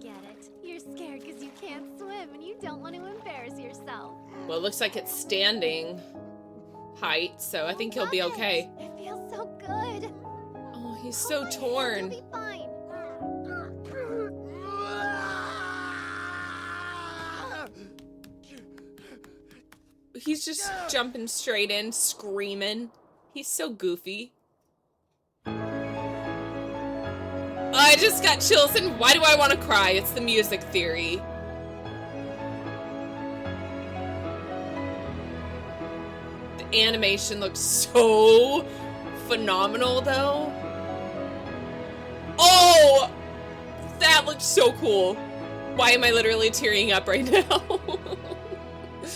get it. You're scared because you can't swim and you don't want to embarrass yourself. Well, it looks like it's standing height, so I think he'll be okay. It feels so good. Oh, he's so torn. You'll be fine. He's just jumping straight in, screaming. He's so goofy. I just got chills, and why do I want to cry? It's the music theory. The animation looks so phenomenal, though. Oh! That looks so cool. Why am I literally tearing up right now?